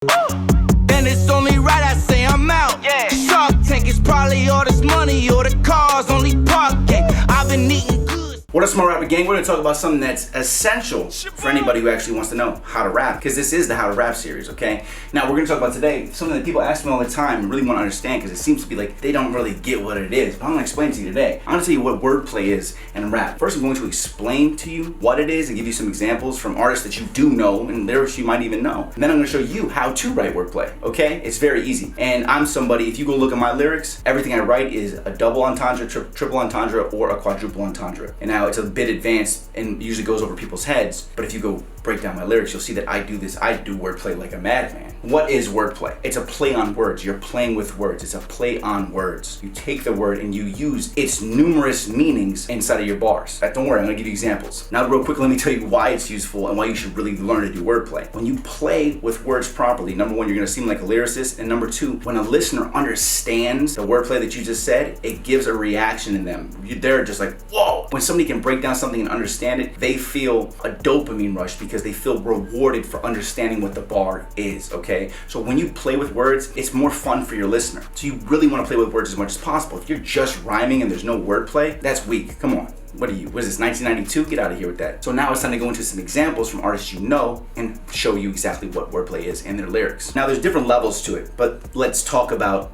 Then it's only right I say I'm out. Yeah. Shark Tank is probably all this money or the cars only parking. I've been eating good. What up, Smart Rapper Gang? We're going to talk about something that's essential for anybody who actually wants to know how to rap, because this is the How to Rap series, okay? Now, we're going to talk about today something that people ask me all the time and really want to understand, because it seems to be like they don't really get what it is. But I'm going to explain to you today. I'm going to tell you what wordplay is and rap. First, I'm going to explain to you what it is and give you some examples from artists that you do know and lyrics you might even know. And then I'm going to show you how to write wordplay, okay? It's very easy. And I'm somebody, if you go look at my lyrics, everything I write is a double entendre, triple entendre, or a quadruple entendre. And now it's a bit advanced and usually goes over people's heads, but if you go break down my lyrics, you'll see that I do wordplay like a madman. What is wordplay? It's a play on words. You're playing with words. It's a play on words. You take the word and you use its numerous meanings inside of your bars. Don't worry, I'm gonna give you examples. Now, real quick, let me tell you why it's useful and why you should really learn to do wordplay. When you play with words properly, number one, you're gonna seem like a lyricist, and number two, when a listener understands the wordplay that you just said, it gives a reaction in them. They're just like, whoa. When somebody can break down something and understand it, they feel a dopamine rush because they feel rewarded for understanding what the bar is, okay? So when you play with words, it's more fun for your listener. So you really want to play with words as much as possible. If you're just rhyming and there's no wordplay, that's weak. Come on. What is this, 1992? Get out of here with that. So now it's time to go into some examples from artists you know and show you exactly what wordplay is and their lyrics. Now, there's different levels to it, but let's talk about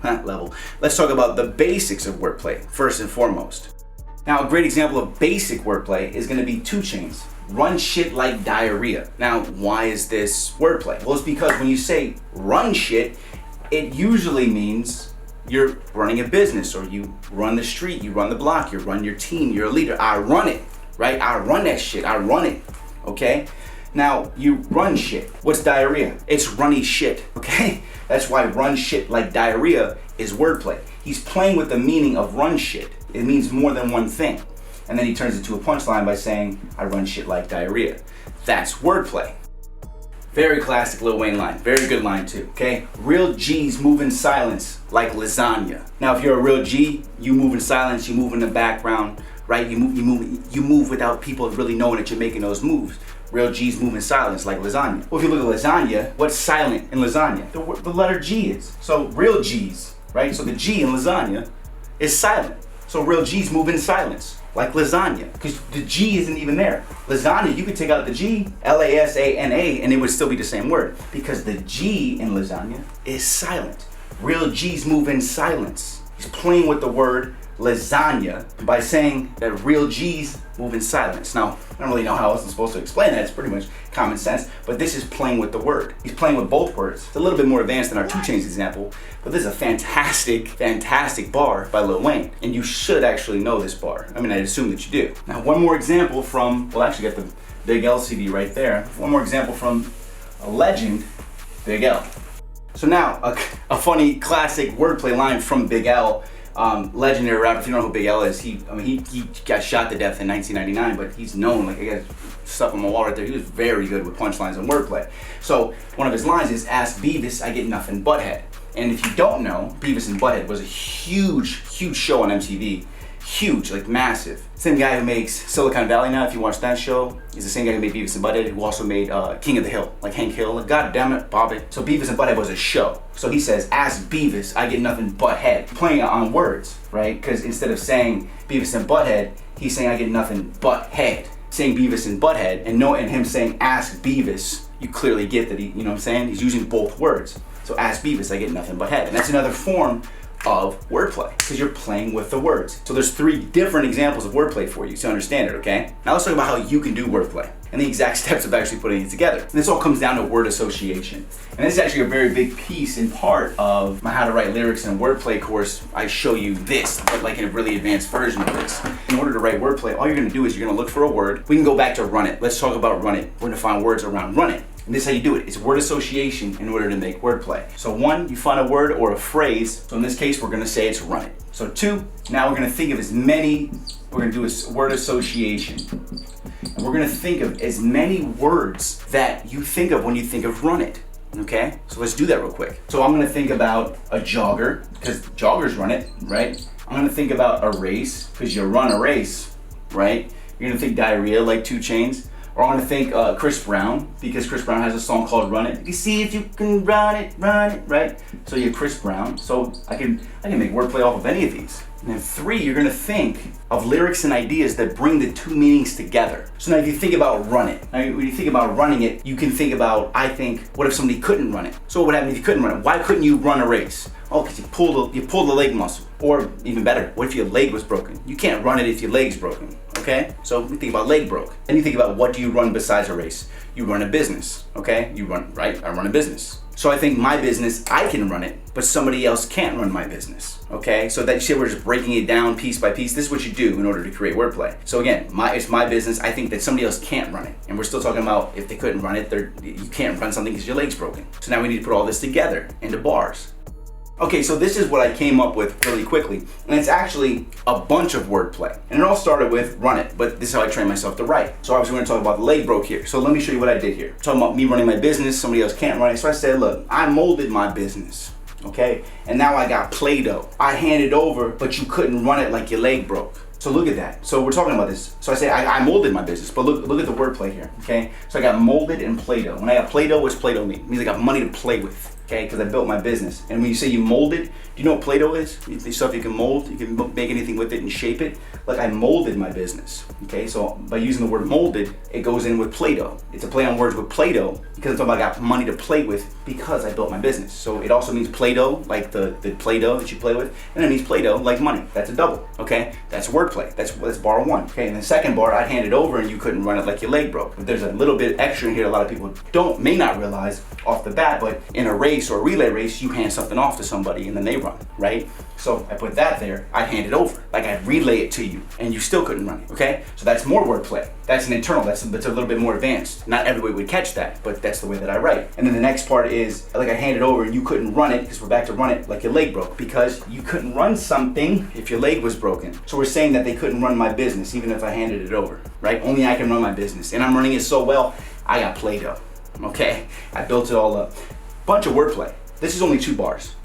Let's talk about the basics of wordplay first and foremost. Now, a great example of basic wordplay is going to be 2 Chainz. Run shit like diarrhea. Now, why is this wordplay? Well, it's because when you say run shit, it usually means you're running a business, or you run the street, you run the block, you run your team, you're a leader. I run it, right? I run that shit, I run it, okay? Now, you run shit. What's diarrhea? It's runny shit, okay? That's why run shit like diarrhea is wordplay. He's playing with the meaning of run shit. It means more than one thing. And then he turns it to a punchline by saying, I run shit like diarrhea. That's wordplay. Very classic Lil Wayne line. Very good line too, okay? Real G's move in silence like lasagna. Now, if you're a real G, you move in silence, you move in the background, right? You move without people really knowing that you're making those moves. Real G's move in silence like lasagna. Well, if you look at lasagna, what's silent in lasagna? The letter G is. So real G's, right? So the G in lasagna is silent. So real G's move in silence, like lasagna, because the G isn't even there. Lasagna, you could take out the G, L-A-S-A-N-A, and it would still be the same word, because the G in lasagna is silent. Real G's move in silence. He's playing with the word lasagna by saying that real G's move in silence. Now, I don't really know how else I'm supposed to explain that. It's pretty much common sense, but this is playing with the word. He's playing with both words. It's a little bit more advanced than our 2 Chainz example, but this is a fantastic, fantastic bar by Lil Wayne, and you should actually know this bar. I mean, I assume that you do. Now, one more example from, well, actually got the Big L CD right there. One more example from a legend, Big L. So now, a funny classic wordplay line from Big L. Legendary rapper. If you don't know who Big L is, he got shot to death in 1999, but he's known, like, I got stuff on my wall right there. He was very good with punchlines and wordplay. So one of his lines is, ask Beavis, I get nothing but head. And if you don't know, Beavis and Butthead was a huge show on MTV. Huge, like massive. Same guy who makes Silicon Valley now, if you watch that show, is the same guy who made Beavis and Butthead, who also made King of the Hill, like Hank Hill. Like, God damn it, Bobby. So Beavis and Butthead was a show. So he says, ask Beavis, I get nothing but head. Playing it on words, right? Because instead of saying Beavis and Butthead, he's saying I get nothing but head. Saying Beavis and Butthead, and him saying ask Beavis, you clearly get that he, you know what I'm saying? He's using both words. So ask Beavis, I get nothing but head. And that's another form of wordplay, because you're playing with the words. So there's 3 different examples of wordplay for you to understand it, okay? Now let's talk about how you can do wordplay and the exact steps of actually putting it together. And this all comes down to word association. And this is actually a very big piece and part of my How to Write Lyrics and Wordplay course. I show you this, but like in a really advanced version of this. In order to write wordplay, all you're gonna do is you're gonna look for a word. We can go back to run it. Let's talk about run it. We're gonna find words around run it. And this is how you do it. It's word association in order to make wordplay. So 1, you find a word or a phrase. So in this case, we're gonna say it's run it. So 2, now we're gonna think of we're gonna do a word association. And we're gonna think of as many words that you think of when you think of run it, okay? So let's do that real quick. So I'm gonna think about a jogger, because joggers run it, right? I'm gonna think about a race, because you run a race, right? You're gonna think diarrhea like 2 Chainz. Or I'm gonna think Chris Brown, because Chris Brown has a song called Run It. You see if you can run it, right? So you're Chris Brown. So I can make wordplay off of any of these. And then 3, you're gonna think of lyrics and ideas that bring the 2 meanings together. So now if you think about run it, now when you think about running it, you can think about, I think, what if somebody couldn't run it? So what would happen if you couldn't run it? Why couldn't you run a race? Oh, because you pull the leg muscle. Or even better, what if your leg was broken? You can't run it if your leg's broken, okay? So we think about leg broke. Then you think about, what do you run besides a race? You run a business, okay? You run, right? I run a business. So I think my business, I can run it, but somebody else can't run my business, okay? So that shit, we're just breaking it down piece by piece. This is what you do in order to create wordplay. So again, it's my business. I think that somebody else can't run it. And we're still talking about if they couldn't run it, you can't run something because your leg's broken. So now we need to put all this together into bars. Okay, so this is what I came up with really quickly, and it's actually a bunch of wordplay. And it all started with run it, but this is how I trained myself to write. So obviously we're gonna talk about the leg broke here. So let me show you what I did here. I'm talking about me running my business, somebody else can't run it. So I said, look, I molded my business, okay? And now I got Play-Doh. I handed over, but you couldn't run it like your leg broke. So look at that. So we're talking about this. So I say I molded my business, but look at the wordplay here, okay? So I got molded and Play-Doh. When I got Play-Doh, what's Play-Doh mean? It means I got money to play with. Okay, because I built my business. And when you say you molded, do you know what Play-Doh is? The stuff you can mold, you can make anything with it and shape it. Like I molded my business. Okay, so by using the word molded, it goes in with Play-Doh. It's a play on words with Play-Doh because it's talking about I got money to play with because I built my business. So it also means Play-Doh, like the Play-Doh that you play with, and it means Play-Doh, like money. That's a double, okay? That's wordplay. That's bar 1. Okay, and the second bar, I'd hand it over and you couldn't run it like your leg broke. But there's a little bit extra in here a lot of people may not realize off the bat, but in a race or a relay race, you hand something off to somebody and then they run, right? So I put that there, I'd hand it over, like I'd relay it to you, and you still couldn't run it, okay? So that's more wordplay. That's an internal, that's a little bit more advanced. Not everybody would catch that, but that's the way that I write. And then the next part is, like I hand it over and you couldn't run it, because we're back to run it like your leg broke, because you couldn't run something if your leg was broken. So we're saying that they couldn't run my business, even if I handed it over, right? Only I can run my business, and I'm running it so well, I got Play-Doh, okay? I built it all up. Bunch of wordplay. This is only 2 bars.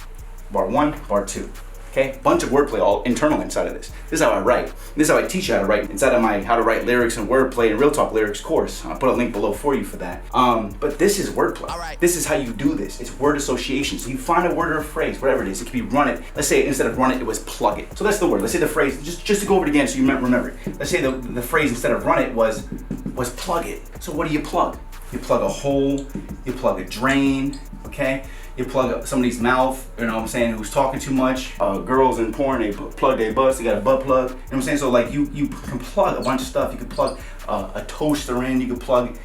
Bar 1, bar 2. Okay, bunch of wordplay all internal inside of this. This is how I write. This is how I teach you how to write inside of my How to Write Lyrics and Wordplay and Real Talk Lyrics course. I'll put a link below for you for that. But this is wordplay. Right. This is how you do this. It's word association. So you find a word or a phrase, whatever it is. It can be run it. Let's say instead of run it, it was plug it. So that's the word. Let's say the phrase, just to go over it again so you remember it. Let's say the phrase instead of run it was plug it. So what do you plug? You plug a hole, you plug a drain, okay? You plug up somebody's mouth, you know what I'm saying, who's talking too much. Girls in porn, they plug their butts, they got a butt plug. You know what I'm saying? So like you can plug a bunch of stuff. You can plug a toaster in, you can plug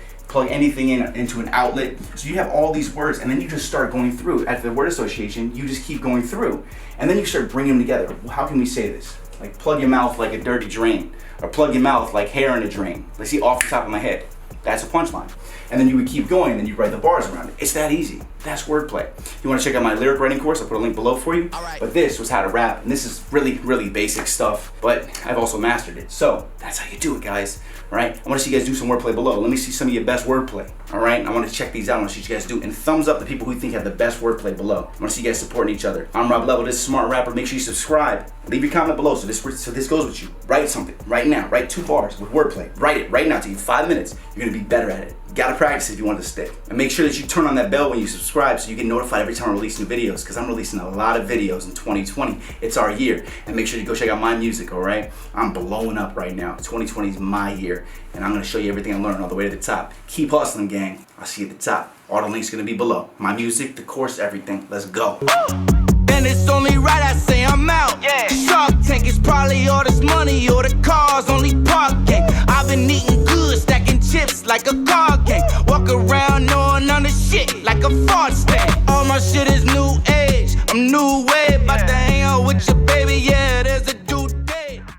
anything into an outlet. So you have all these words, and then you just start going through. After the word association, you just keep going through. And then you start bringing them together. How can we say this? Like plug your mouth like a dirty drain, or plug your mouth like hair in a drain. Let's see, off the top of my head. That's a punchline. And then you would keep going, and then you write the bars around it. It's that easy. That's wordplay. If you want to check out my lyric writing course, I'll put a link below for you. Right. But this was how to rap, and this is really, really basic stuff, but I've also mastered it. So that's how you do it, guys. All right? I want to see you guys do some wordplay below. Let me see some of your best wordplay. All right? I want to check these out. I want to see what you guys do. And thumbs up the people who you think have the best wordplay below. I want to see you guys supporting each other. I'm Rob Level. This is Smart Rapper. Make sure you subscribe. Leave your comment below so this goes with you. Write something right now. Write 2 bars with wordplay. Write it right now. Take you 5 minutes. You're going to be better at it. You got to practice if you want to stick. And make sure that you turn on that bell when you subscribe so you get notified every time I release new videos, because I'm releasing a lot of videos in 2020. It's our year. And make sure you go check out my music, all right? I'm blowing up right now. 2020 is my year, and I'm going to show you everything I learned all the way to the top. Keep hustling, gang. I'll see you at the top. All the links are going to be below. My music, the course, everything. Let's go. And it's only right I say I'm out. Yeah. Shark Tank is probably all this money or the cars only parking. I've been eating good, stacking chips like a card game. Walk around knowing none of shit like a fart stand. All my shit is new age, I'm new wave, about to hang out with your baby, yeah.